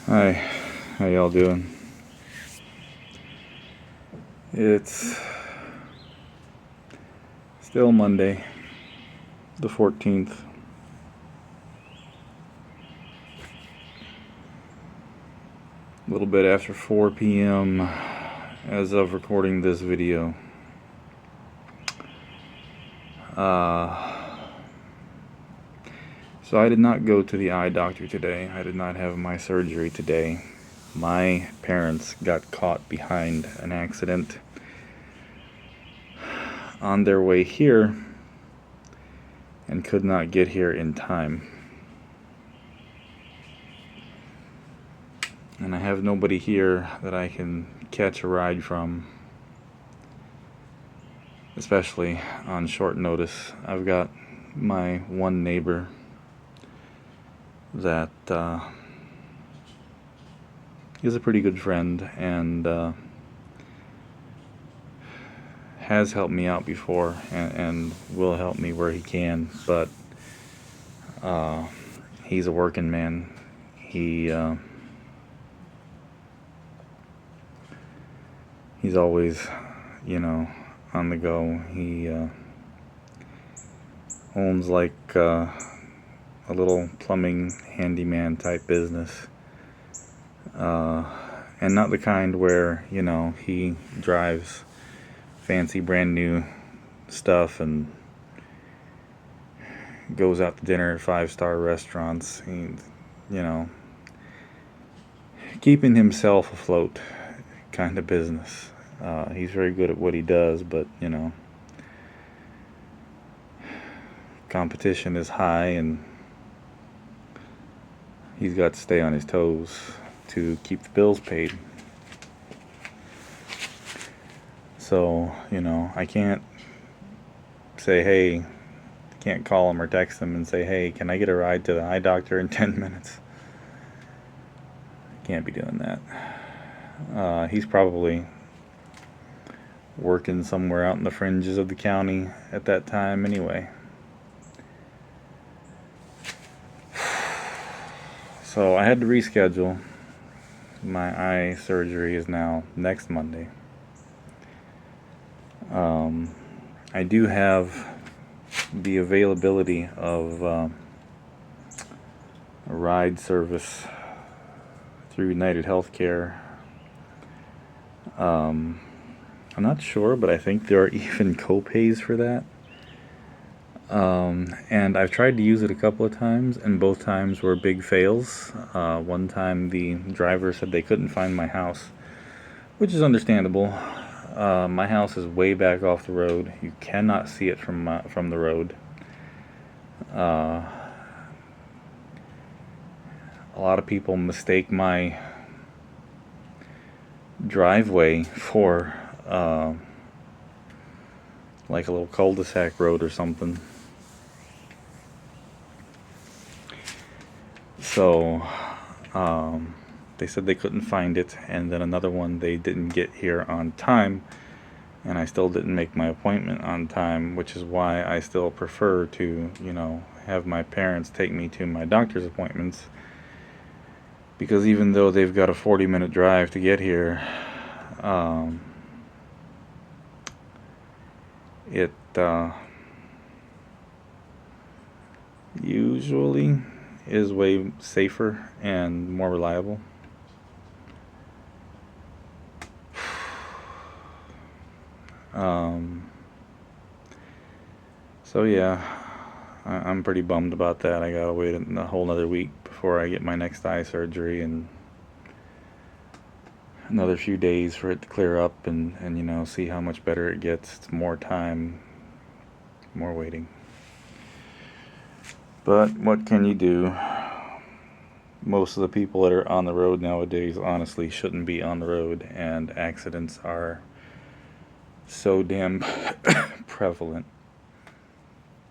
Hi, how y'all doing? It's still Monday, the 14th. A little bit after 4 p.m. as of recording this video. So I did not go to the eye doctor today. I did not have my surgery today. My parents got caught behind an accident on their way here and could not get here in time. And I have nobody here that I can catch a ride from, especially on short notice. I've got my one neighbor that is a pretty good friend and has helped me out before and will help me where he can, but he's a working man. He's always, on the go. He owns like a little plumbing handyman type business. And not the kind where, he drives fancy brand new stuff and goes out to dinner at 5-star restaurants. Keeping himself afloat kind of business. He's very good at what he does, but, competition is high and he's got to stay on his toes to keep the bills paid. So, I can't say, hey, can't call him or text him and say, hey, can I get a ride to the eye doctor in 10 minutes? Can't be doing that. He's probably working somewhere out in the fringes of the county at that time anyway. So I had to reschedule. My eye surgery is now next Monday. I do have the availability of a ride service through United Healthcare. I'm not sure, but I think there are even co-pays for that. And I've tried to use it a couple of times, and both times were big fails. One time the driver said they couldn't find my house, which is understandable. My house is way back off the road. You cannot see it from the road. A lot of people mistake my driveway for like a little cul-de-sac road or something. So they said they couldn't find it, and then another one they didn't get here on time, and I still didn't make my appointment on time, which is why I still prefer to, have my parents take me to my doctor's appointments, because even though they've got a 40-minute drive to get here, it usually is way safer and more reliable. So yeah, I'm pretty bummed about that. I gotta wait a whole another week before I get my next eye surgery, and another few days for it to clear up and see how much better it gets. It's more time, more waiting. But what can you do? Most of the people that are on the road nowadays honestly shouldn't be on the road, and accidents are so damn prevalent.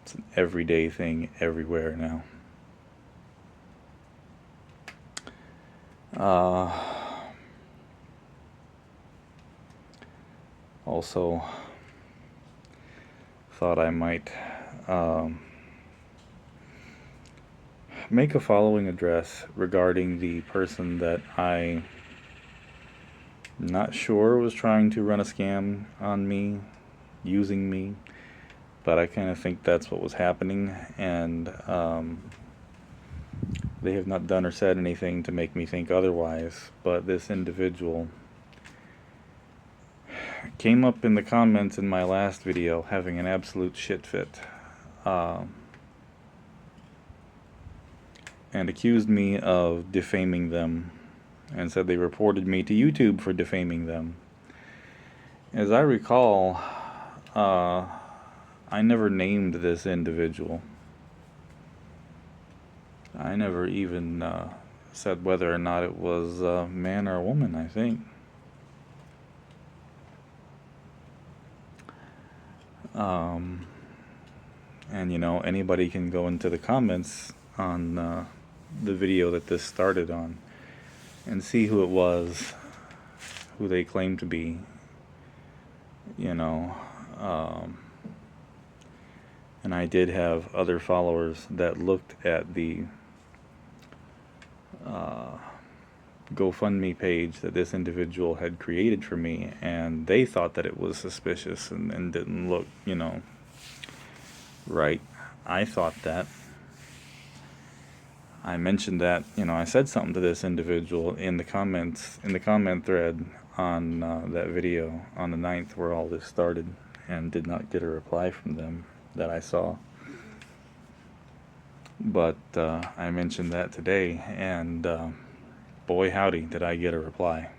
It's an everyday thing everywhere now. Also, thought I might make a following address regarding the person that I'm not sure was trying to run a scam on me, using me, but I kind of think that's what was happening, and they have not done or said anything to make me think otherwise. But this individual came up in the comments in my last video having an absolute shit fit, and accused me of defaming them, and said they reported me to YouTube for defaming them. As I recall, I never named this individual. I never even said whether or not it was a man or a woman, I think. And you know, anybody can go into the comments on the video that this started on and see who it was, who they claimed to be, you know. And I did have other followers that looked at the GoFundMe page that this individual had created for me, and they thought that it was suspicious and didn't look, you know, right. I thought that. I mentioned that, you know, I said something to this individual in the comments, in the comment thread on that video on the 9th where all this started, and did not get a reply from them that I saw. But I mentioned that today, and boy howdy did I get a reply.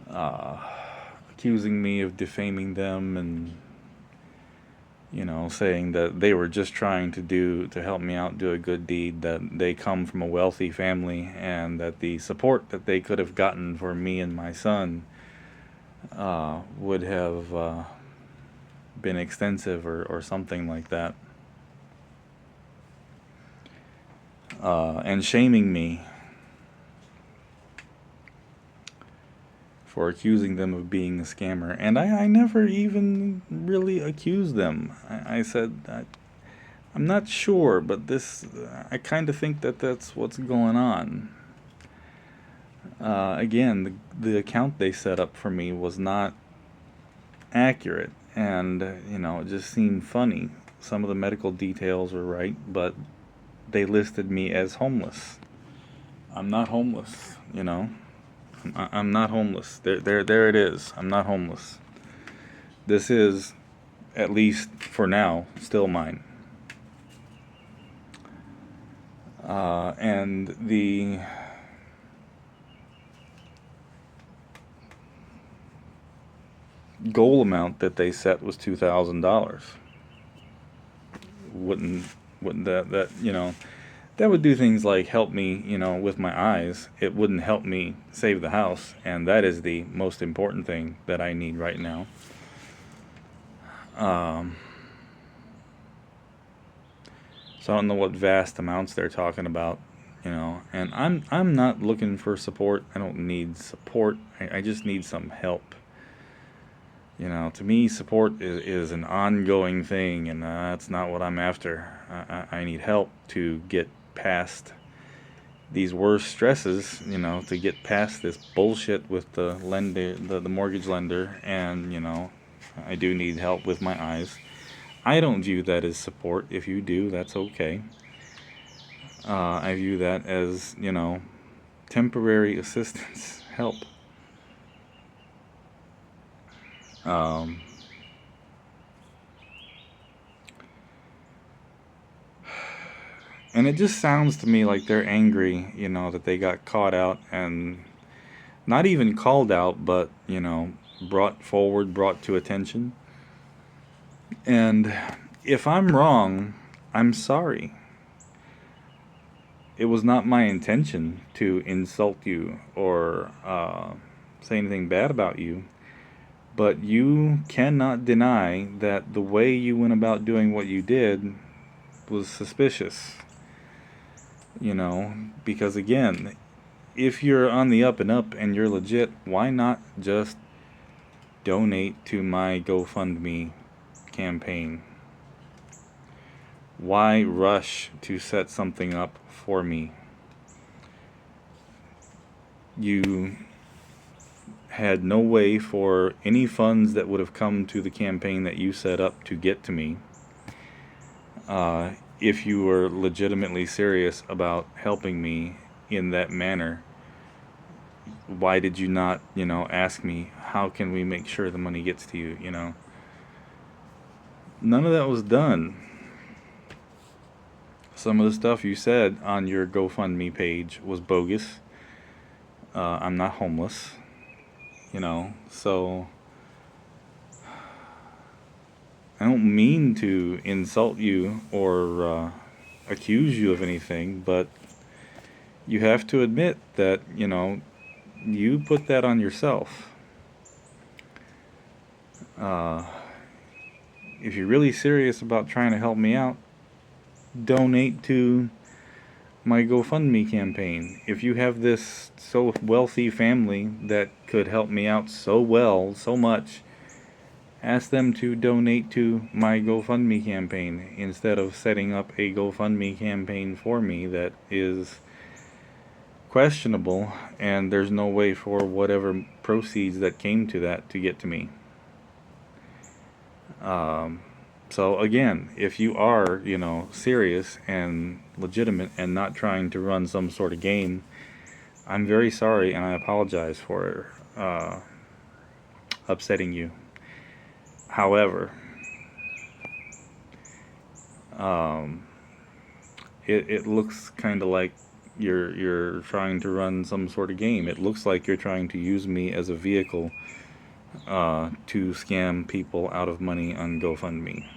Accusing me of defaming them, and you know, saying that they were just trying to help me out, do a good deed, that they come from a wealthy family, and that the support that they could have gotten for me and my son would have been extensive, or something like that. And shaming me for accusing them of being a scammer. And I never even really accused them. I said, I'm not sure, but I kind of think that that's what's going on. Again, the account they set up for me was not accurate, and you know, it just seemed funny. Some of the medical details were right, but they listed me as homeless. I'm not homeless, you know. I'm not homeless. There it is. I'm not homeless. This is, at least for now, still mine. And the goal amount that they set was $2,000. Wouldn't that you know, that would do things like help me, you know, with my eyes. It wouldn't help me save the house, and that is the most important thing that I need right now. So I don't know what vast amounts they're talking about, you know, and I'm not looking for support. I don't need support. I just need some help. You know, to me, support is an ongoing thing, and that's not what I'm after. I need help to get past these worst stresses, you know, to get past this bullshit with the lender, the mortgage lender, and, you know, I do need help with my eyes. I don't view that as support. If you do, that's okay. I view that as, you know, temporary assistance, help. And it just sounds to me like they're angry, you know, that they got caught out, and not even called out, but, you know, brought to attention. And if I'm wrong, I'm sorry. It was not my intention to insult you or say anything bad about you. But you cannot deny that the way you went about doing what you did was suspicious. You know, because again, if you're on the up and up and you're legit, why not just donate to my GoFundMe campaign? Why rush to set something up for me? You had no way for any funds that would have come to the campaign that you set up to get to me. If you were legitimately serious about helping me in that manner, why did you not, ask me, how can we make sure the money gets to you, None of that was done. Some of the stuff you said on your GoFundMe page was bogus. I'm not homeless, so I don't mean to insult you or accuse you of anything, but you have to admit that, you put that on yourself. If you're really serious about trying to help me out, donate to my GoFundMe campaign. If you have this so wealthy family that could help me out so well, so much, ask them to donate to my GoFundMe campaign instead of setting up a GoFundMe campaign for me that is questionable, and there's no way for whatever proceeds that came to that to get to me. So again, if you are, serious and legitimate and not trying to run some sort of game, I'm very sorry and I apologize for upsetting you. However, it looks kind of like you're trying to run some sort of game. It looks like you're trying to use me as a vehicle to scam people out of money on GoFundMe.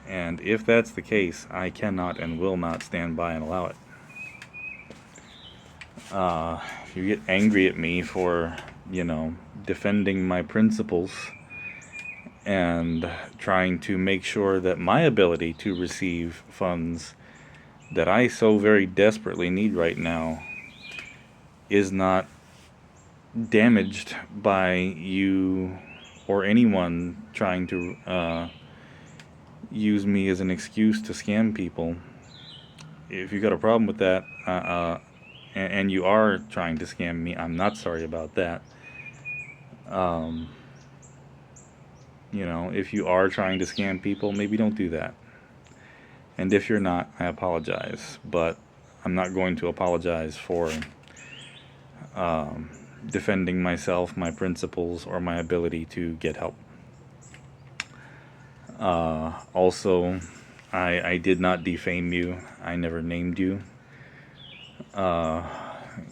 And if that's the case, I cannot and will not stand by and allow it. If you get angry at me for, defending my principles and trying to make sure that my ability to receive funds that I so very desperately need right now is not damaged by you or anyone trying to use me as an excuse to scam people. If you got a problem with that, and you are trying to scam me, I'm not sorry about that. If you are trying to scam people, maybe don't do that. And if you're not, I apologize. But I'm not going to apologize for defending myself, my principles, or my ability to get help. Also, I did not defame you. I never named you.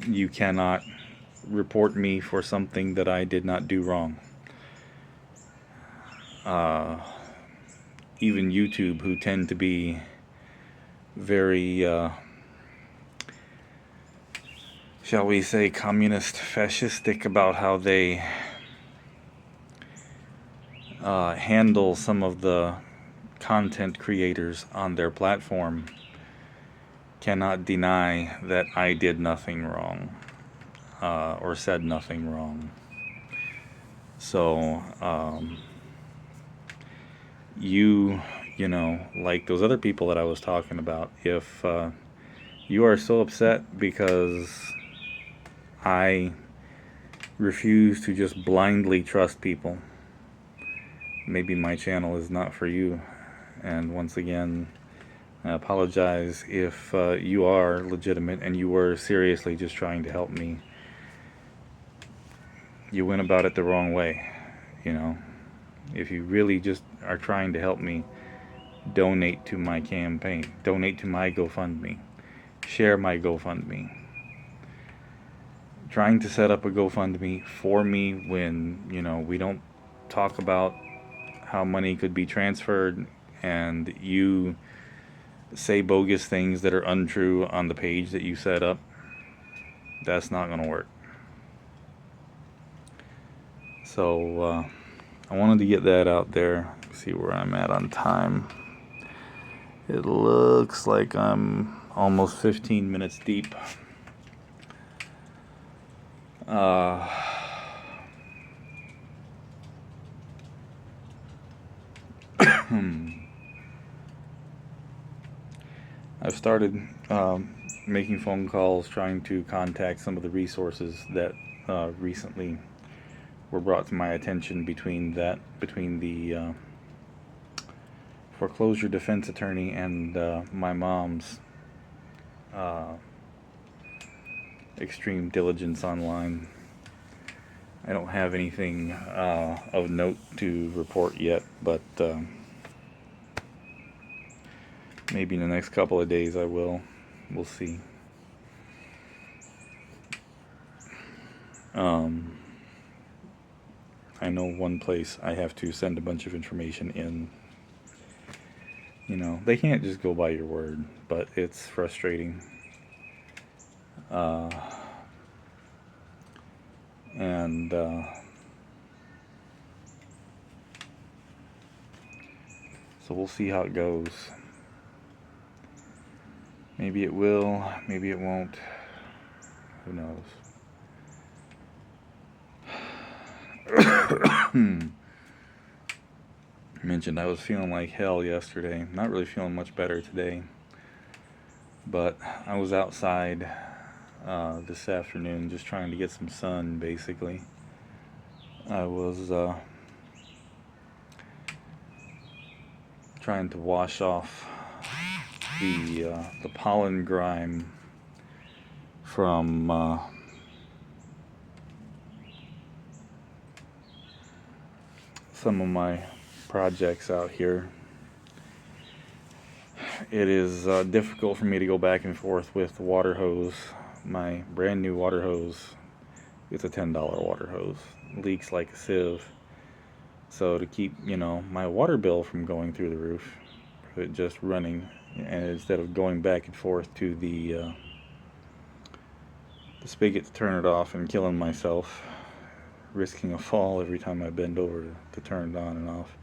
You cannot report me for something that I did not do wrong. Even YouTube, who tend to be very, shall we say, communist, fascistic about how they handle some of the content creators on their platform, cannot deny that I did nothing wrong or said nothing wrong. So you like those other people that I was talking about, if you are so upset because I refuse to just blindly trust people, maybe my channel is not for you. And once again, I apologize if you are legitimate and you were seriously just trying to help me. You went about it the wrong way, If you really just are trying to help me, donate to my campaign. Donate to my GoFundMe. Share my GoFundMe. Trying to set up a GoFundMe for me when, we don't talk about how money could be transferred, and you say bogus things that are untrue on the page that you set up, that's not going to work. So I wanted to get that out there. See where I'm at on time. It looks like I'm almost 15 minutes deep. I've started making phone calls, trying to contact some of the resources that recently were brought to my attention between the foreclosure defense attorney and my mom's uh, extreme diligence online. I don't have anything of note to report yet, but maybe in the next couple of days I will. We'll see. I know one place I have to send a bunch of information in. You know, they can't just go by your word, but it's frustrating. Uh, and so we'll see how it goes. Maybe it will, maybe it won't. Who knows? Mentioned I was feeling like hell yesterday. Not really feeling much better today. But I was outside this afternoon just trying to get some sun, basically. I was trying to wash off the pollen grime from some of my projects out here. It is difficult for me to go back and forth with the water hose. My brand new water hose, it's a $10 water hose, leaks like a sieve. So to keep, my water bill from going through the roof, it just running, and instead of going back and forth to the spigot to turn it off and killing myself, risking a fall every time I bend over to turn it on and off.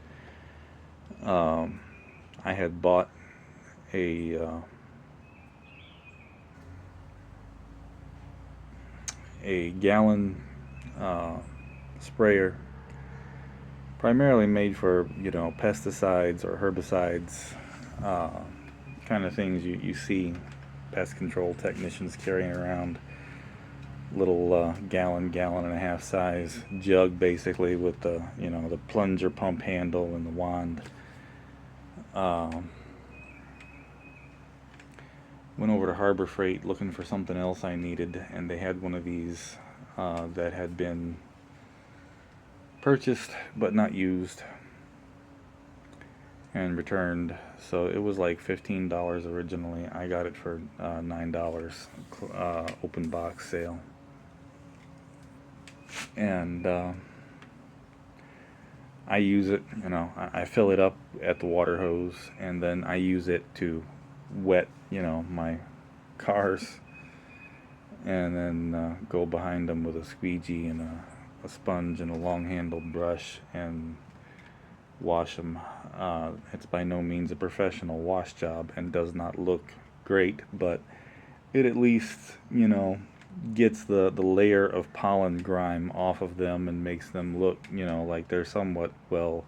I had bought a gallon sprayer, primarily made for pesticides or herbicides, kind of things you see pest control technicians carrying around. Little gallon and a half size jug, basically, with the the plunger pump handle and the wand. Went over to Harbor Freight looking for something else I needed, and they had one of these that had been purchased but not used and returned. So it was like $15 originally. I got it for $9, open box sale. And I use it, I fill it up at the water hose, and then I use it to wet, my cars, and then go behind them with a squeegee and a sponge and a long-handled brush and wash them. It's by no means a professional wash job and does not look great, but it at least, gets the layer of pollen grime off of them and makes them look, like they're somewhat well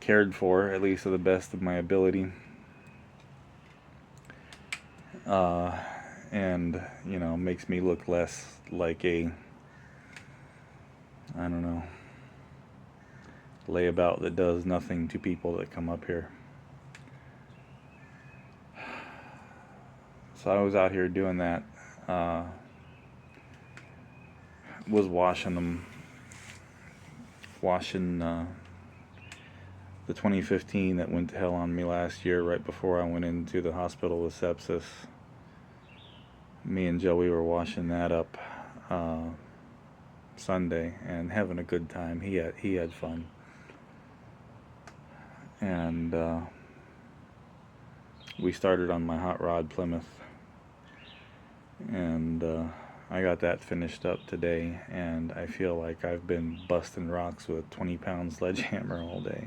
cared for, at least to the best of my ability. And, makes me look less like a, I don't know, layabout that does nothing to people that come up here. So I was out here doing that. Was washing the 2015 that went to hell on me last year, right before I went into the hospital with sepsis. Me and Joey were washing that up Sunday and having a good time. He had fun, and we started on my hot rod Plymouth, and I got that finished up today, and I feel like I've been busting rocks with a 20-pound sledgehammer all day.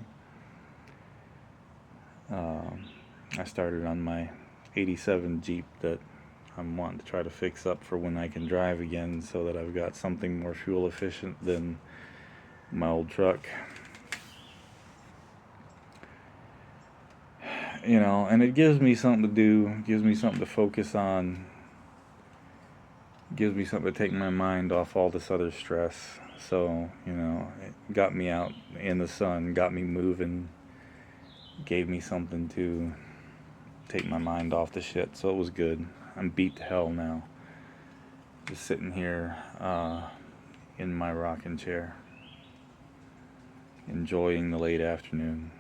I started on my 87 Jeep that I'm wanting to try to fix up for when I can drive again, so that I've got something more fuel efficient than my old truck. and it gives me something to do, gives me something to focus on, gives me something to take my mind off all this other stress. So, it got me out in the sun, got me moving, gave me something to take my mind off the shit. So it was good. I'm beat to hell now. Just sitting here in my rocking chair, enjoying the late afternoon.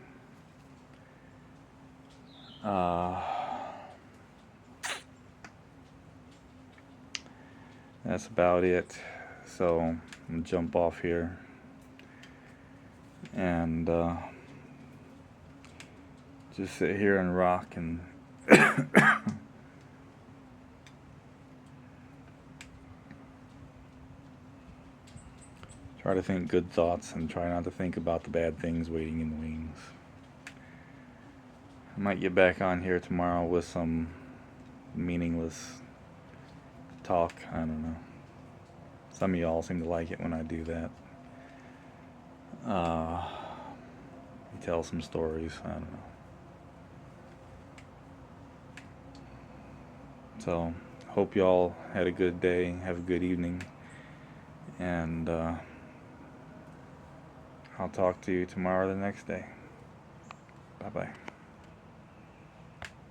That's about it. So I'm gonna jump off here and just sit here and rock and try to think good thoughts and try not to think about the bad things waiting in the wings. I might get back on here tomorrow with some meaningless talk. I don't know. Some of y'all seem to like it when I do that. Tell some stories. I don't know. So, hope y'all had a good day, have a good evening, and I'll talk to you tomorrow or the next day. Bye-bye.